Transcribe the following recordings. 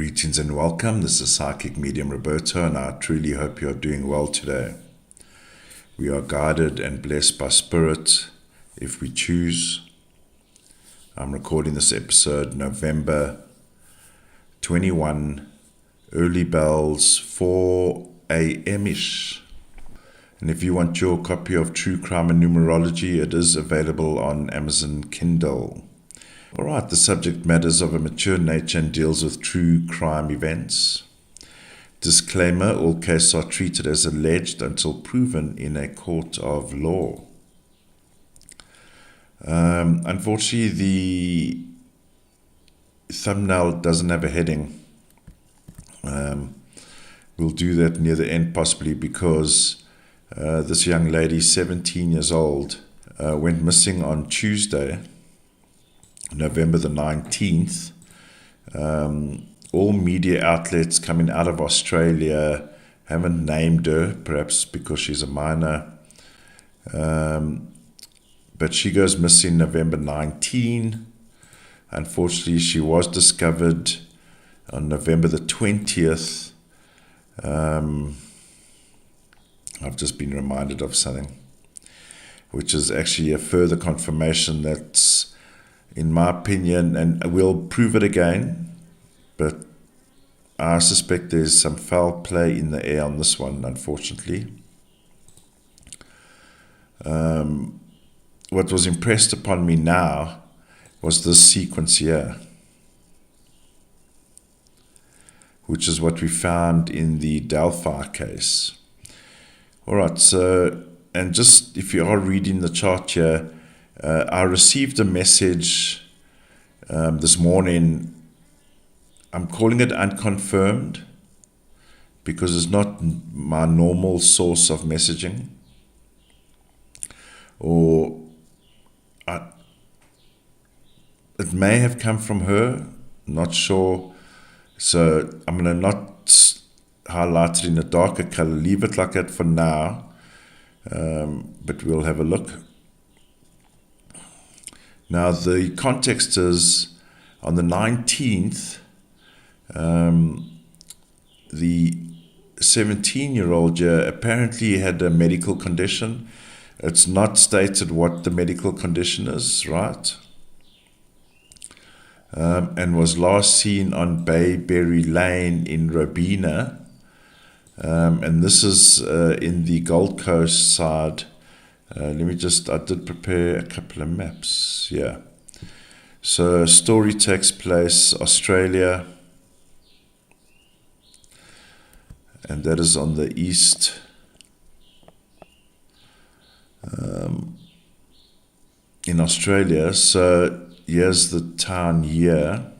Greetings and welcome. This is Psychic Medium Roberto, and I truly hope you are doing well today. We are guided and blessed by Spirit if we choose. I'm recording this episode November 21, early bells, 4 a.m.-ish. And if you want your copy of True Crime and Numerology, it is available on Amazon Kindle. Alright, the subject matter is of a mature nature and deals with true crime events. Disclaimer, all cases are treated as alleged until proven in a court of law. Unfortunately, the thumbnail doesn't have a heading. We'll do that near the end possibly because this young lady, 17 years old, went missing on Tuesday, November the 19th. All media outlets coming out of Australia haven't named her, perhaps because she's a minor. But she goes missing November 19. Unfortunately, she was discovered on November the 20th. I've just been reminded of something, which is actually a further confirmation that's, in my opinion, and we'll prove it again, but I suspect there's some foul play in the air on this one, unfortunately. What was impressed upon me now was this sequence here, which is what we found in the Delphi case. Alright, so, and just if you are reading the chart here, I received a message this morning. I'm calling it unconfirmed because it's not my normal source of messaging. Or it may have come from her, not sure. So I'm going to not highlight it in a darker color, leave it like that for now, but we'll have a look. Now, the context is on the 19th, the 17-year-old here apparently had a medical condition. It's not stated what the medical condition is, right? And was last seen on Bayberry Lane in Robina. And this is in the Gold Coast side. I did prepare a couple of maps, yeah. So story takes place Australia, and that is on the east. In Australia, so here's the town here.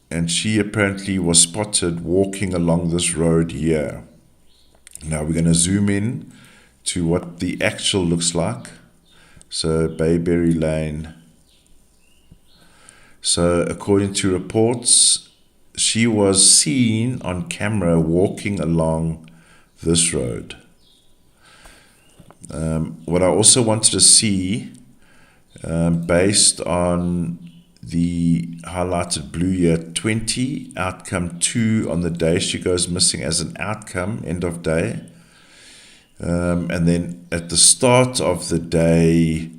And she apparently was spotted walking along this road here. Now we're going to zoom in to what the actual looks like. So Bayberry Lane. So according to reports, she was seen on camera walking along this road. What I also wanted to see, based on the highlighted blue here, 20, outcome 2 on the day she goes missing as an outcome, end of day. And then at the start of the day,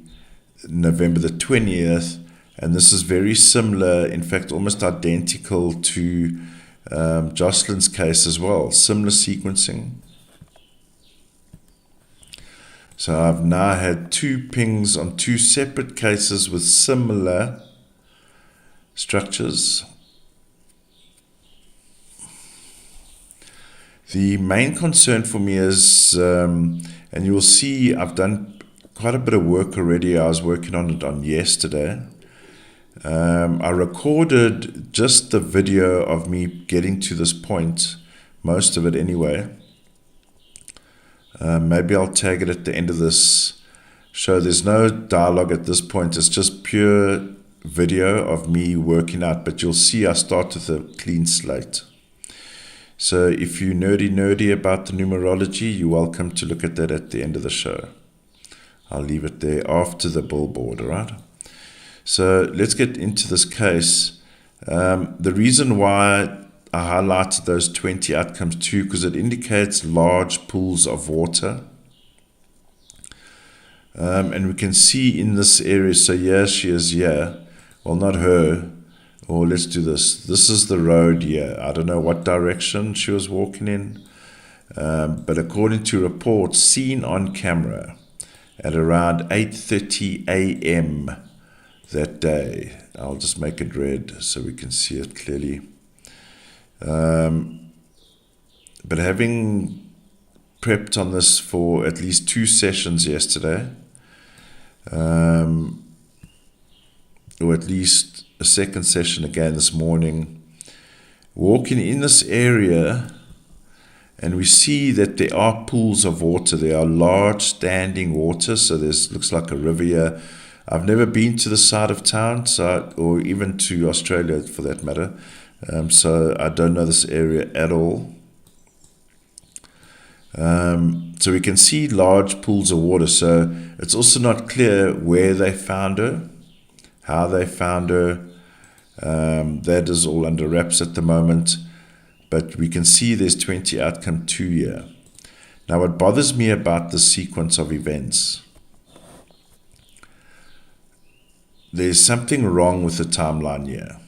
November the 20th, and this is very similar, in fact, almost identical to Jocelyn's case as well, similar sequencing. So I've now had 2 pings on 2 separate cases with similar structures. The main concern for me is, and you will see I've done quite a bit of work already. I was working on it on yesterday. I recorded just the video of me getting to this point, most of it anyway. Maybe I'll tag it at the end of this show. There's no dialogue at this point. It's just pure video of me working out, but you'll see I start with a clean slate. So if you're nerdy about the numerology, you're welcome to look at that at the end of the show. I'll leave it there after the billboard, all right? So let's get into this case. The reason why I highlighted those 20 outcomes too, because it indicates large pools of water. And we can see in this area, so here she is here. Well, not her. Or let's do this. This is the road here. I don't know what direction she was walking in. But according to reports seen on camera at around 8:30 a.m. that day. I'll just make it red so we can see it clearly. But having prepped on this for at least 2 sessions yesterday, or at least a second session again this morning, walking in this area, and we see that there are pools of water. There are large standing water, so there's looks like a river here. I've never been to the side of town, or even to Australia for that matter, so I don't know this area at all. So we can see large pools of water, so it's also not clear where they found her, how they found her. That is all under wraps at the moment, but we can see there's 20 outcome 2 here. Now what bothers me about this sequence of events, there's something wrong with the timeline here,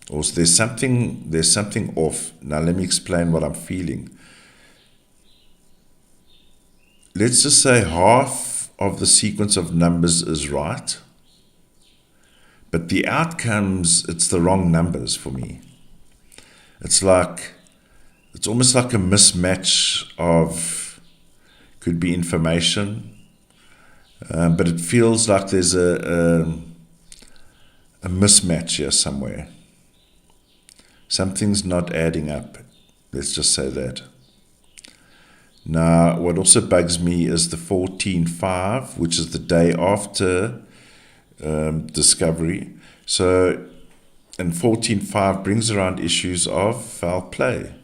or there's something off. Now let me explain what I'm feeling. Let's just say half of the sequence of numbers is right, but the outcomes, it's the wrong numbers for me. It's almost like a mismatch of, could be information, but it feels like there's a mismatch here somewhere. Something's not adding up. Let's just say that. Now, what also bugs me is the 14-5, which is the day after discovery. So, and 14-5 brings around issues of foul play.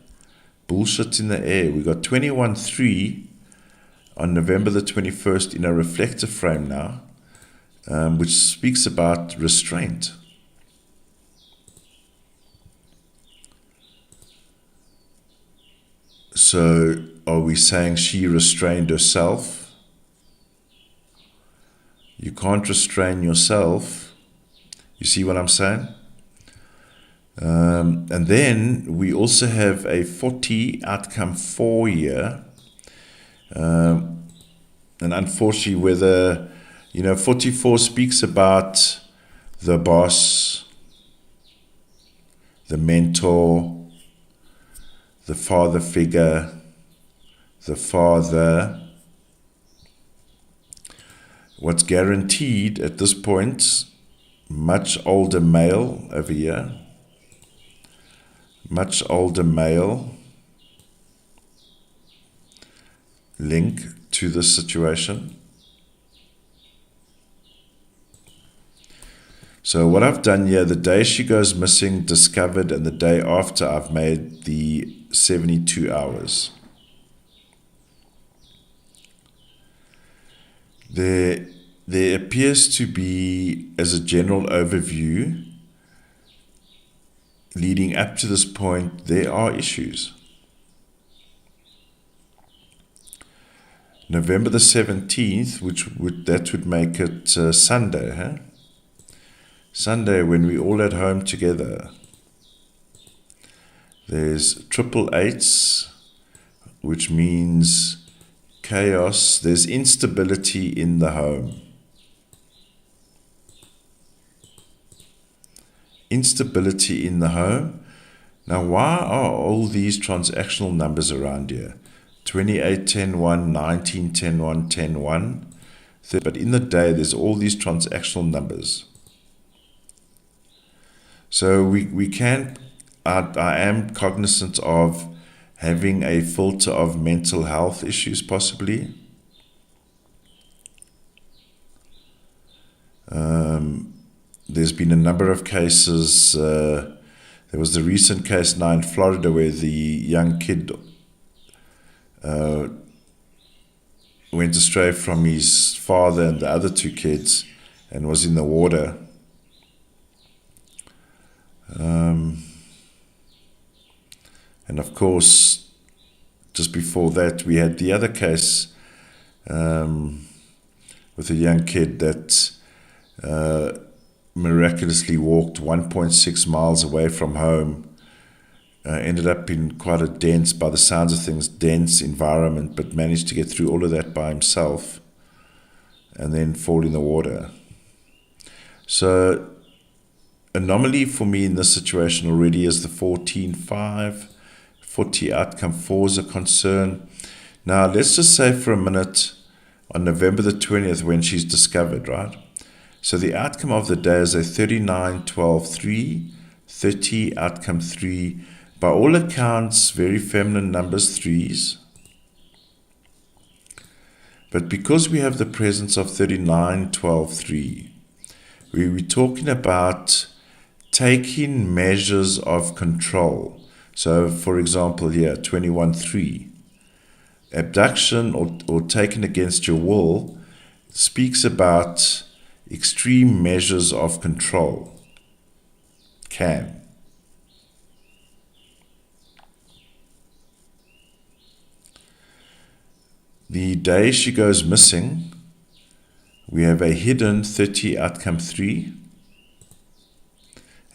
Bullshit in the air. We got 21-3 on November the 21st in a reflective frame now, which speaks about restraint. So, are we saying she restrained herself? You can't restrain yourself. You see what I'm saying? And then we also have a 40 outcome 4 here. And unfortunately, whether, 44 speaks about the boss, the mentor, the father figure, the father. What's guaranteed at this point, much older male over here, much older male link to this situation. So what I've done here, the day she goes missing, discovered, and the day after, I've made the 72 hours. There appears to be, as a general overview, leading up to this point, there are issues. November the 17th, that would make it Sunday, huh? Sunday, when we all at home together. There's 888s, which means chaos. There's instability in the home. Instability in the home. Now, why are all these transactional numbers around here? 28, 10, 1, 19, 10, 1, 10, 1. But in the day, there's all these transactional numbers. So we can, I am cognizant of having a filter of mental health issues possibly. There's been a number of cases. There was the recent case now in Florida where the young kid went astray from his father and the other 2 kids and was in the water. And of course, just before that, we had the other case with a young kid that miraculously walked 1.6 miles away from home, ended up in quite a dense, by the sounds of things, dense environment, but managed to get through all of that by himself and then fall in the water. So anomaly for me in this situation already is the 14-5, 40 outcome 4 is a concern. Now let's just say for a minute, on November the 20th when she's discovered, right? So the outcome of the day is a 39, 12, 3, 30, outcome 3. By all accounts, very feminine numbers, 3s. But because we have the presence of 39, 12, 3, we're talking about taking measures of control. So, for example, here, 21, 3. Abduction or taken against your will speaks about extreme measures of control. Can. The day she goes missing, we have a hidden 30 outcome 3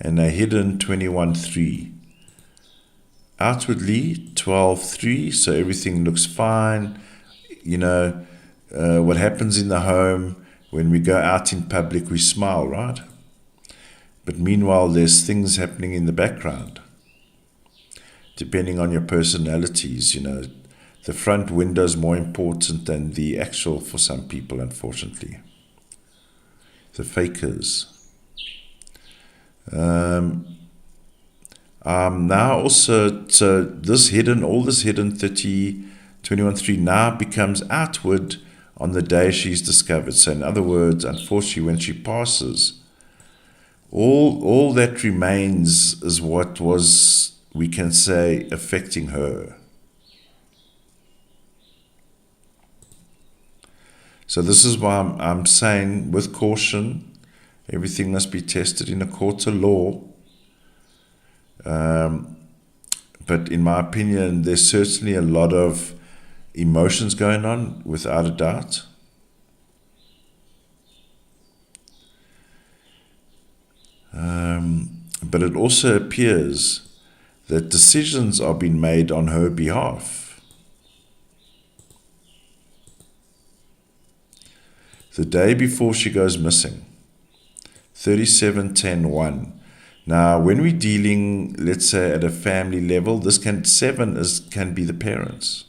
and a hidden 21 3. Outwardly 12 3, so everything looks fine. You know, what happens in the home, when we go out in public, we smile, right? But meanwhile, there's things happening in the background. Depending on your personalities, you know, the front window is more important than the actual for some people, unfortunately. The fakers. Now also, so this hidden, all this hidden 30, 21, 3 now becomes outward on the day she's discovered. So in other words, unfortunately, when she passes, all that remains is what was, we can say, affecting her. So this is why I'm saying, with caution, everything must be tested in a court of law. But in my opinion, there's certainly a lot of emotions going on, without a doubt. But it also appears that decisions are being made on her behalf. The day before she goes missing, 37-10-1. Now, when we're dealing, let's say, at a family level, this can be the parents.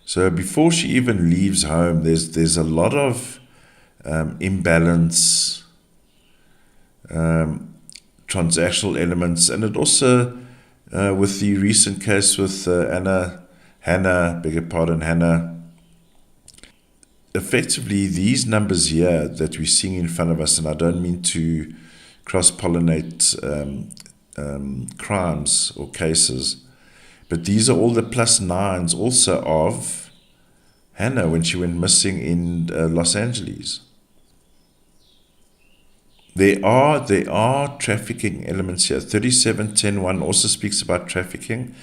So before she even leaves home, there's a lot of imbalance, transactional elements, and it also, with the recent case with Hannah, effectively these numbers here that we're seeing in front of us, and I don't mean to cross-pollinate crimes or cases, but these are all the +9s also of Hannah when she went missing in Los Angeles. There are trafficking elements here. 37-10-1 also speaks about trafficking.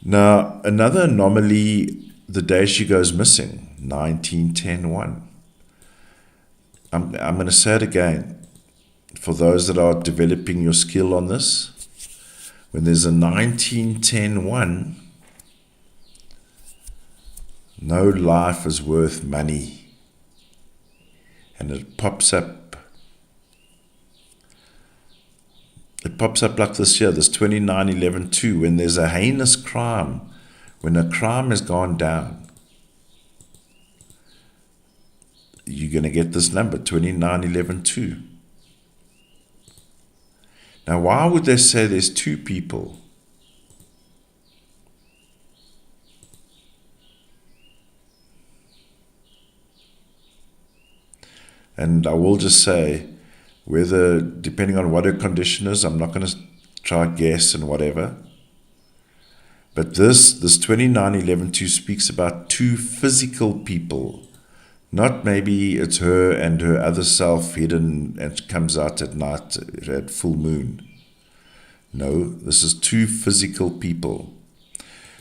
Now, another anomaly, the day she goes missing, 19-10-1. I'm going to say it again. For those that are developing your skill on this, when there's a 19-10-1, no life is worth money. And it pops up. It pops up like this here, this 29-11-2, when there's a heinous crime, when a crime has gone down, you're going to get this number, 29-11-2. Now, why would they say there's two people? And I will just say, whether, depending on what her condition is, I'm not going to try guess and whatever. But this 29-11-2 speaks about two physical people Not maybe it's her and her other self hidden and comes out at night at full moon. No, this is two physical people.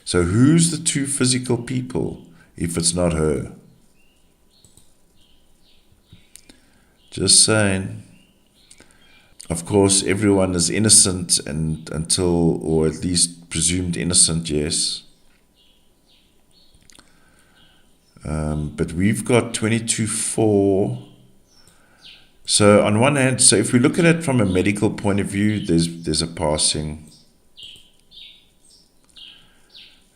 So who's the two physical people if it's not her? Just saying. Of course, everyone is innocent and until, or at least presumed innocent, yes. But we've got 22-4. So on one hand, so if we look at it from a medical point of view, there's a passing.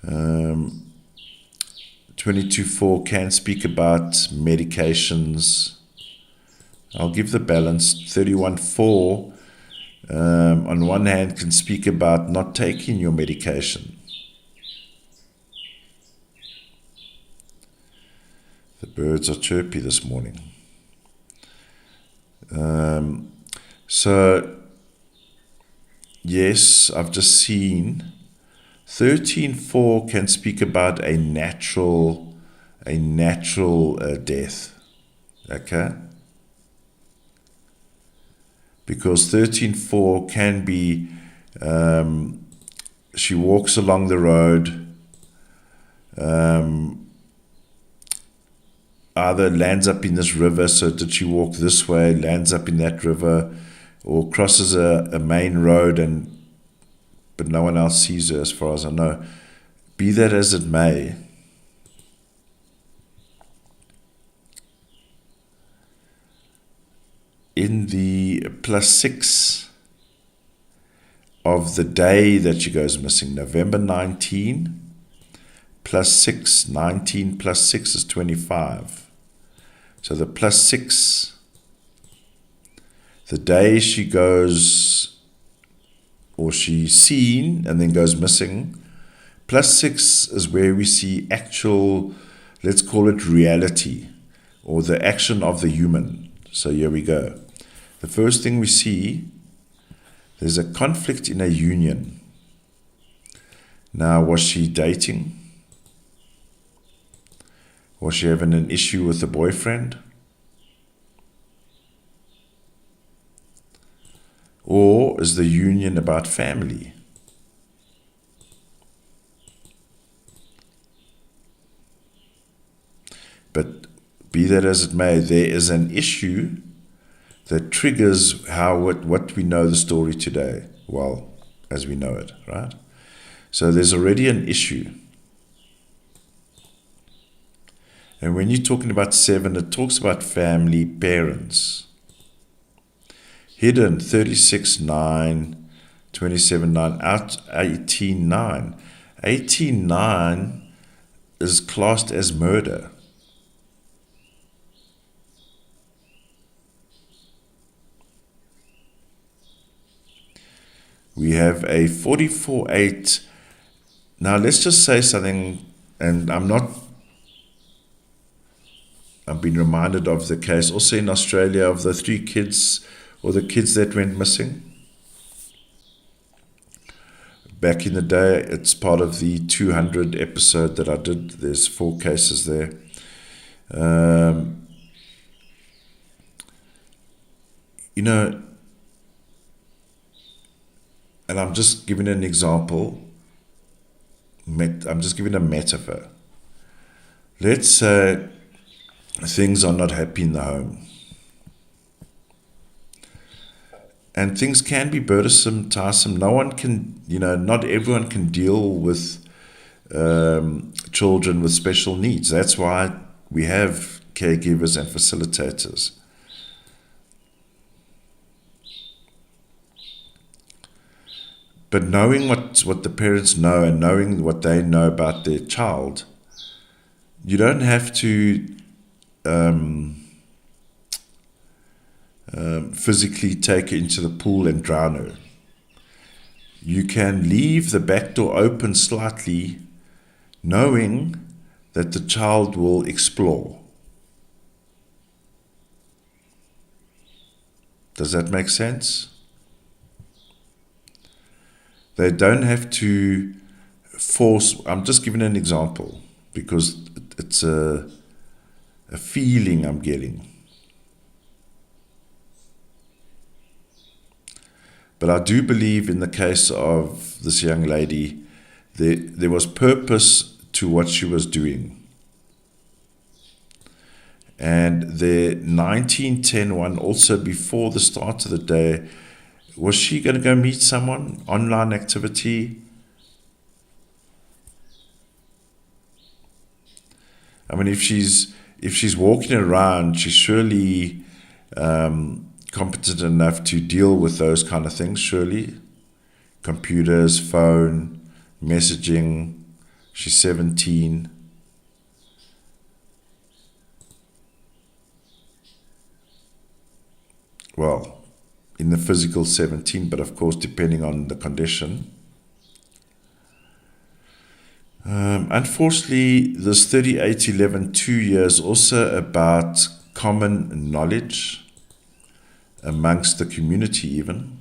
22-4 can speak about medications. I'll give the balance. 31-4 on one hand can speak about not taking your medication. The birds are chirpy this morning. So, yes, I've just seen 13-4 can speak about a natural death. Okay? Because 13-4 can be, she walks along the road, either lands up in this river, so did she walk this way, lands up in that river, or crosses a main road, but no one else sees her as far as I know. Be that as it may, in the +6 of the day that she goes missing, November 19, +6, 19 +6 is 25. So the +6, the day she goes, or she's seen and then goes missing, +6 is where we see actual, let's call it reality, or the action of the human. So here we go. The first thing we see, there's a conflict in a union. Now, was she dating? Was she having an issue with a boyfriend? Or is the union about family? But be that as it may, there is an issue that triggers what we know the story today, well, as we know it, right? So there's already an issue. And when you're talking about 7, it talks about family, parents. Hidden, 36-9, 27-9, out 18-9. 18-9 is classed as murder. We have a 44-8. Now let's just say something, and I've been reminded of the case also in Australia of the 3 kids, or the kids that went missing. Back in the day, it's part of the 200 episode that I did. There's 4 cases there. And I'm just giving an example. I'm just giving a metaphor. Let's say things are not happy in the home. And things can be burdensome, tiresome. No one can, not everyone can deal with children with special needs. That's why we have caregivers and facilitators. But knowing what the parents know and knowing what they know about their child, you don't have to physically take her into the pool and drown her. You can leave the back door open slightly, knowing that the child will explore. Does that make sense? They don't have to force. I'm just giving an example because it's a a feeling I'm getting. But I do believe in the case of this young lady, there was purpose to what she was doing. And the 1910 one, also before the start of the day, was she going to go meet someone? Online activity? I mean, if she's walking around, she's surely competent enough to deal with those kind of things, surely. Computers, phone, messaging. She's 17. Well, in the physical 17, but of course depending on the condition. Unfortunately, this 3811-2 year is also about common knowledge amongst the community even.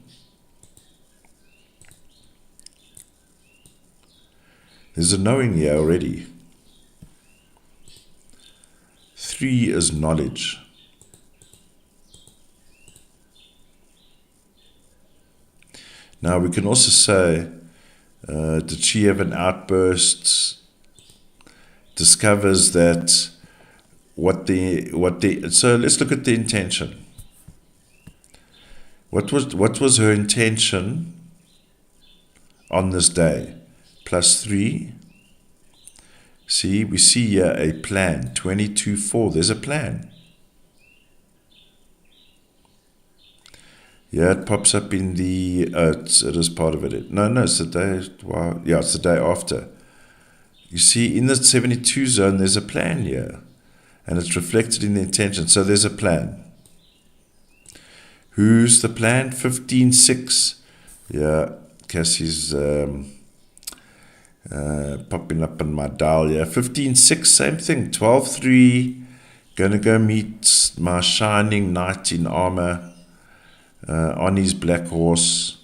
There's a knowing here already. 3 is knowledge. Now we can also say, did she have an outburst? Discovers that so let's look at the intention. What was her intention on this day? +3. See, we see here a plan. 22-4. There's a plan. Yeah, it pops up in the. It is part of it. No, it's the day. Wow. Yeah, it's the day after. You see, in the 72 zone, there's a plan here, and it's reflected in the intention. So there's a plan. Who's the plan? 15-6. Yeah, Cassie's popping up on my dial. Yeah, 15-6, same thing. 12-3. Gonna go meet my shining knight in armor. On his black horse.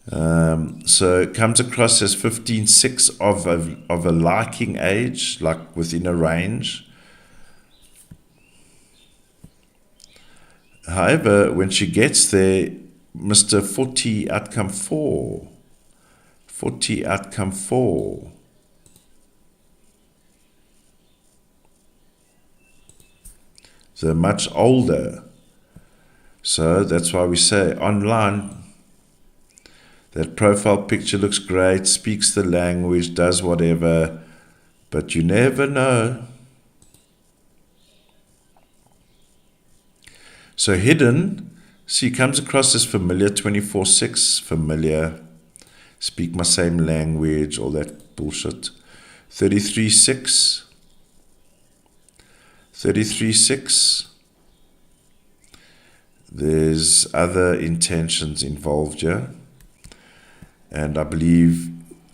So it comes across as 15-6 of a liking age, like within a range. However, when she gets there, Mr. 40 outcome 4. 40 outcome 4. So much older. So that's why we say online, that profile picture looks great, speaks the language, does whatever, but you never know. So hidden, see, comes across as familiar, 24-6, familiar, speak my same language, all that bullshit. 33-6. 33-6. There's other intentions involved here. And I believe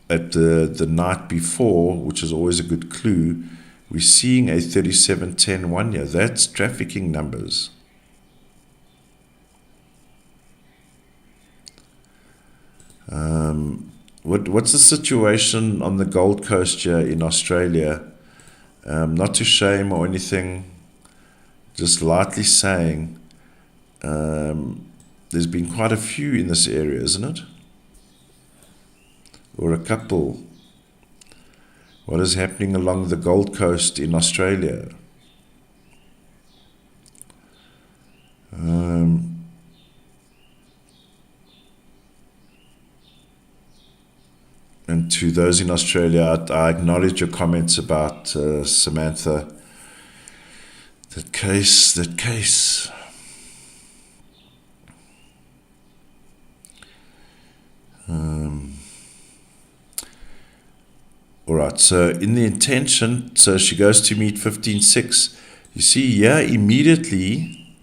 at the night before, which is always a good clue, we're seeing a 37-10-1 here. That's trafficking numbers. What's the situation on the Gold Coast here in Australia? Not to shame or anything, just lightly saying, there's been quite a few in this area, isn't it? Or a couple. What is happening along the Gold Coast in Australia? And to those in Australia, I acknowledge your comments about Samantha. That case. All right, so in the intention, so she goes to meet 15-6. You see here immediately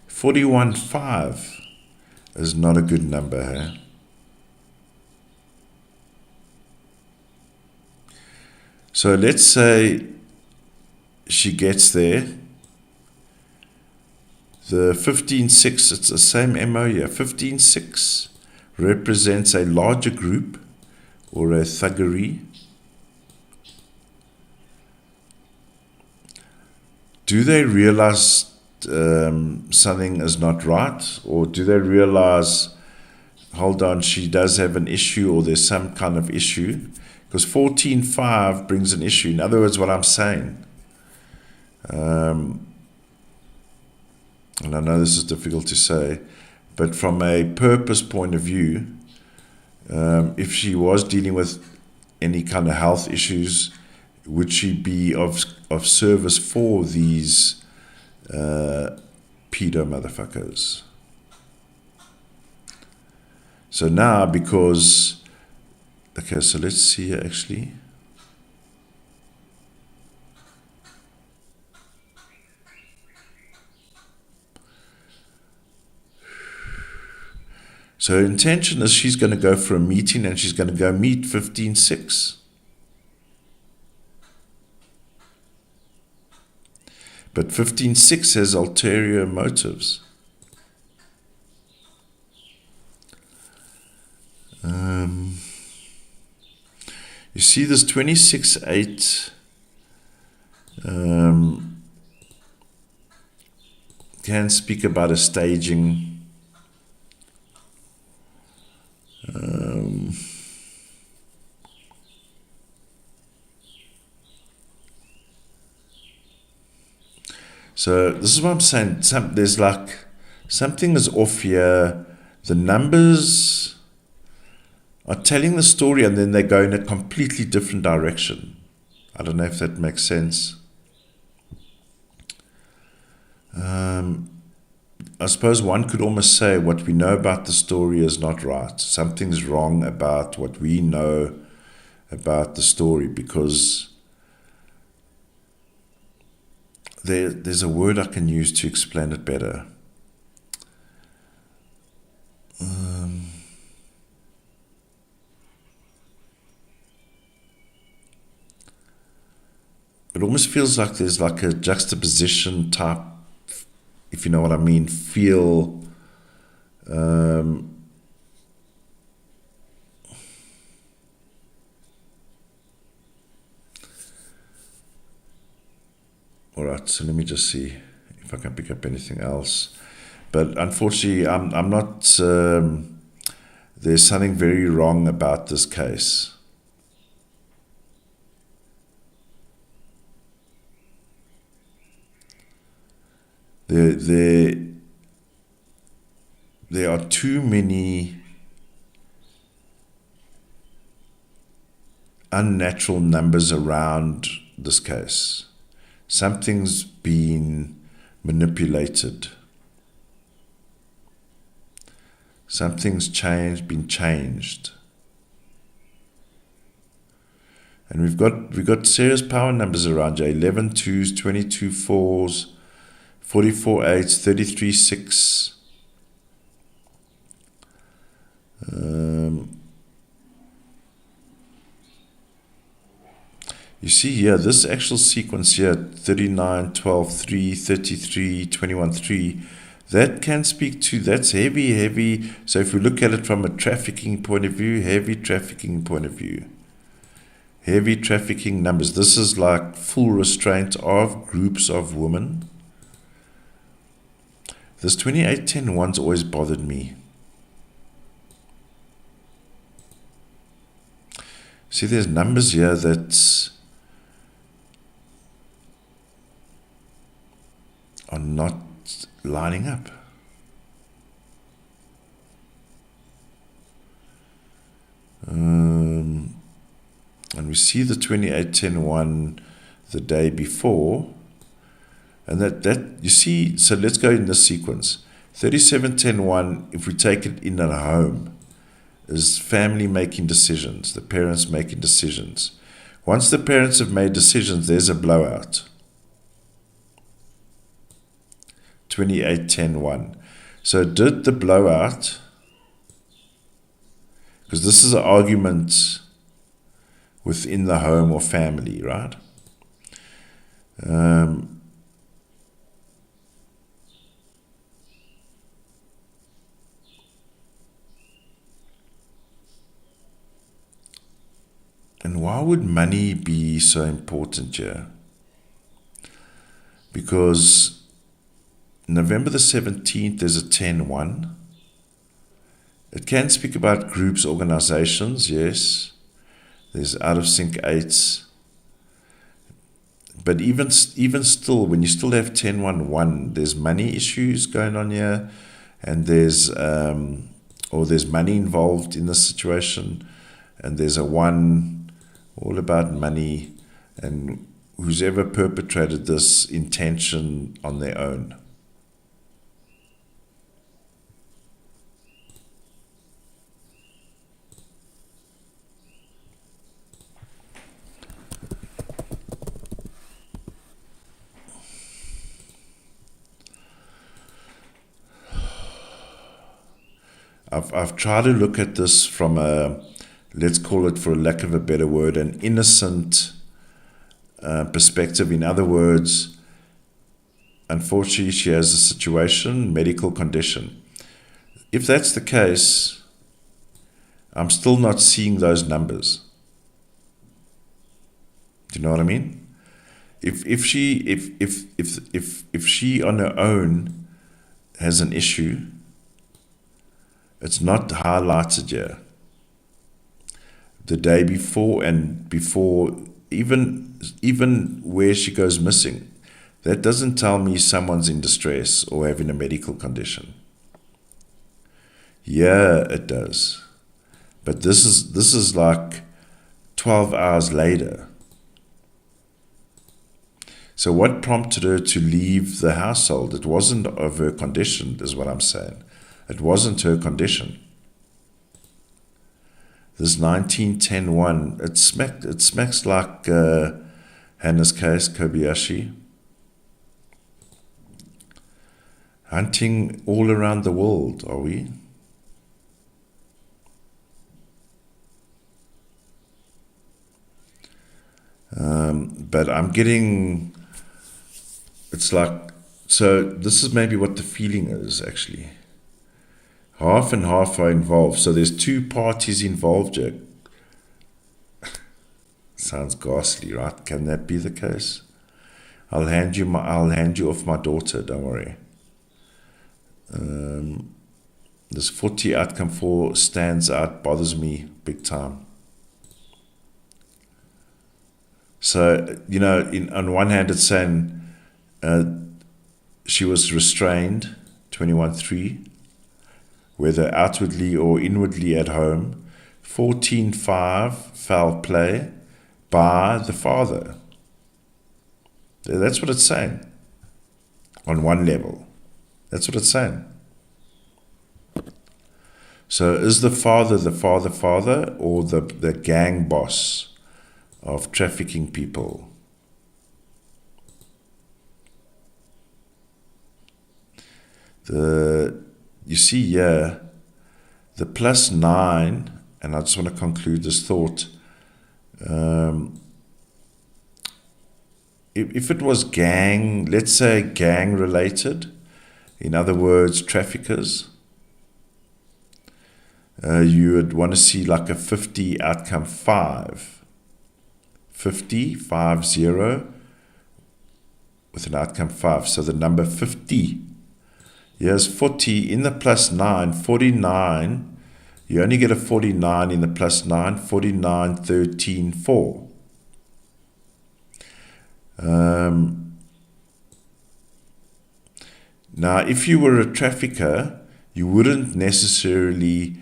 41-5 is not a good number, hey? So let's say she gets there. The 15-6, it's the same MO here. 15-6 represents a larger group or a thuggery. do they realize something is not right? Or do they realize, hold on, she does have an issue, or there's some kind of issue? Because 14.5 brings an issue. In other words, what I'm saying, and I know this is difficult to say, but from a purpose point of view, if she was dealing with any kind of health issues, would she be of service for these pedo motherfuckers? So now, because, okay, so let's see here actually. So her intention is she's going to go for a meeting, and she's going to go meet 15.6. But 15.6 has ulterior motives. You see this 26.8 can speak about a staging. So this is what I'm saying. There's like something is off here. The numbers are telling the story, and then they go in a completely different direction. I don't know if that makes sense. I suppose one could almost say what we know about the story is not right. Something's wrong about what we know about the story, because there's a word I can use to explain it better. It almost feels like there's like a juxtaposition type, if you know what I mean, feel. All right, so let me just see if I can pick up anything else. But unfortunately, I'm not. There's something very wrong about this case. There are too many unnatural numbers around this case. Something's been manipulated. Something's been changed. And we've got serious power numbers around here. 11 2s, 22 4s, 44 8s, 33 6. You see here, this actual sequence here, 39, 12, 3, 33, 21, 3, that can speak to, that's heavy. So if we look at it from a trafficking point of view, heavy trafficking point of view, heavy trafficking numbers. This is like full restraint of groups of women. This 2810 one's always bothered me. See, there's numbers here that are not lining up. And we see the 2810 one the day before. And that you see, so let's go in this sequence. 3710-1, if we take it in at home, is family making decisions, the parents making decisions. Once the parents have made decisions, there's a blowout. 2810-1. So did the blowout, because this is an argument within the home or family, right? And why would money be so important here? because November the 17th, there's a 10-1. It can speak about groups, organizations, yes. There's out of sync 8s. But even still, when you still have 10-1-1, there's money issues going on here, and there's money involved in this situation, and there's a 1 all about money, and who's ever perpetrated this intention on their own. I've tried to look at this from a, let's call it, for lack of a better word, an innocent perspective. In other words, unfortunately, she has a situation, medical condition. If that's the case, I'm still not seeing those numbers. Do you know what I mean? If she on her own has an issue, it's not highlighted here. The day before and before, even where she goes missing, that doesn't tell me someone's in distress or having a medical condition. Yeah, it does. But this is like 12 hours later. So what prompted her to leave the household? It wasn't of her condition, is what I'm saying. It wasn't her condition. This 19-10-1, it smacks like Hannah's case, Kobayashi. Hunting all around the world, are we? But I'm getting, it's like, so this is maybe what the feeling is actually. Half and half are involved. So there's 2 parties involved here. Sounds ghastly, right? Can that be the case? I'll hand you off my daughter, don't worry. This 40 outcome 4 stands out, bothers me big time. So, you know, on one hand it's saying she was restrained, 21-3, whether outwardly or inwardly at home. 14-5, foul play by the father. That's what it's saying. On one level. That's what it's saying. So is the father or the gang boss of trafficking people? You see here, the +9, and I just want to conclude this thought. If it was gang, let's say gang related, in other words, traffickers, you would want to see like a 50 outcome 5. 50, 5-0, with an outcome 5. So the number 50. Here's 40 in the +9, 49. You only get a 49 in the +9, 49, 13, 4. Now, if you were a trafficker, you wouldn't necessarily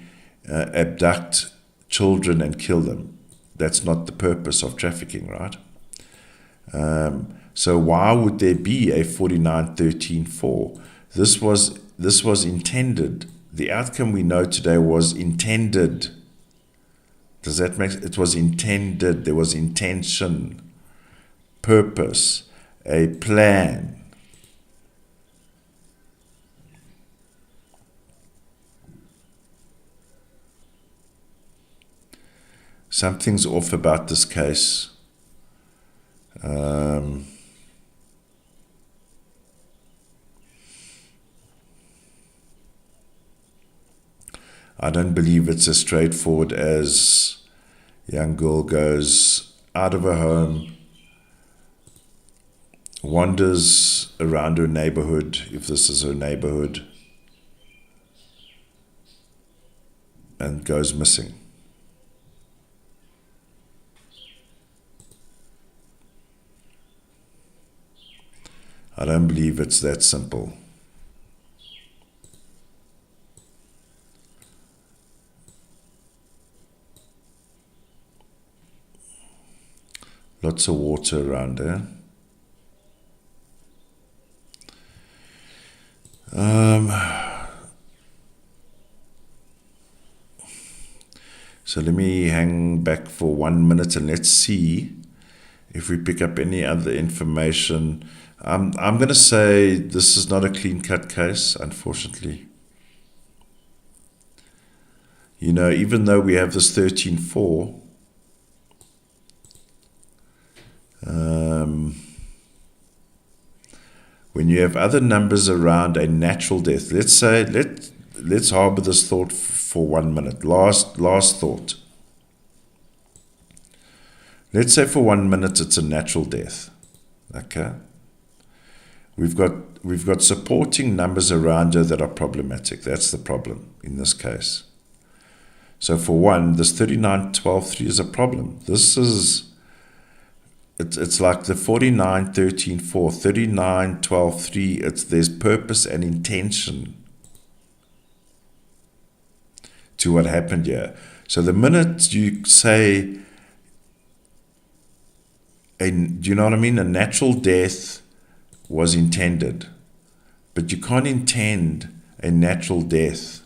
abduct children and kill them. That's not the purpose of trafficking, right? So why would there be a 49, 13, 4? This was intended. The outcome we know today was intended. Does that make sense? It was intended. There was intention, purpose, a plan. Something's off about this case. I don't believe it's as straightforward as young girl goes out of her home, wanders around her neighborhood, if this is her neighborhood, and goes missing. I don't believe it's that simple. Lots of water around there. So let me hang back for 1 minute and let's see if we pick up any other information. I'm going to say this is not a clean-cut case, unfortunately. You know, even though we have this 13-4, when you have other numbers around a natural death, let's say, let's harbor this thought for 1 minute. Last thought. Let's say for 1 minute it's a natural death. Okay? We've got supporting numbers around her that are problematic. That's the problem in this case. So for one, this 39, 12, 3 is a problem. This is... It's like the 49, 13, 4, 39, 12, 3. There's purpose and intention to what happened here. So the minute you say, do you know what I mean? A natural death was intended, but you can't intend a natural death.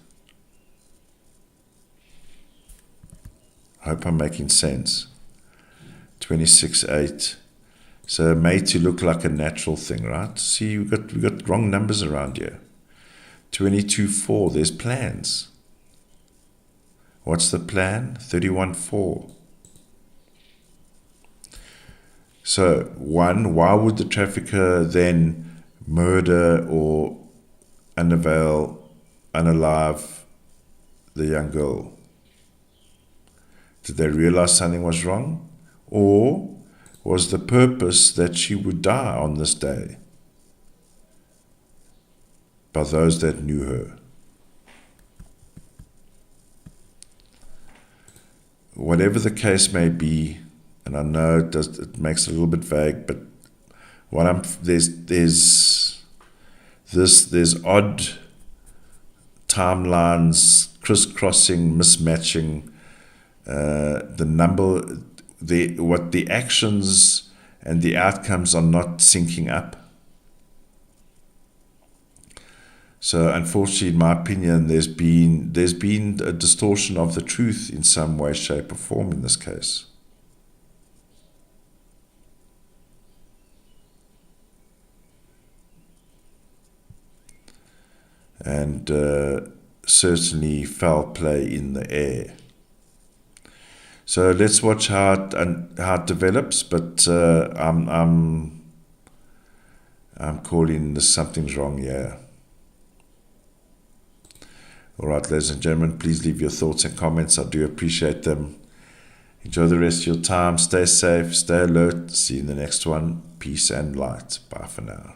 I hope I'm making sense. 26.8. So made to look like a natural thing, right? See, we got wrong numbers around here. 22.4. There's plans. What's the plan? 31.4. So, one, why would the trafficker then murder or unalive the young girl? Did they realize something was wrong? Or was the purpose that she would die on this day by those that knew her? Whatever the case may be, and I know it makes it a little bit vague, but there's odd timelines, crisscrossing, mismatching. What the actions and the outcomes are not syncing up. So unfortunately, in my opinion, there's been a distortion of the truth in some way, shape, or form in this case. And certainly foul play in the air. So let's watch how it develops. But I'm calling this something's wrong here. All right, ladies and gentlemen, please leave your thoughts and comments. I do appreciate them. Enjoy the rest of your time. Stay safe. Stay alert. See you in the next one. Peace and light. Bye for now.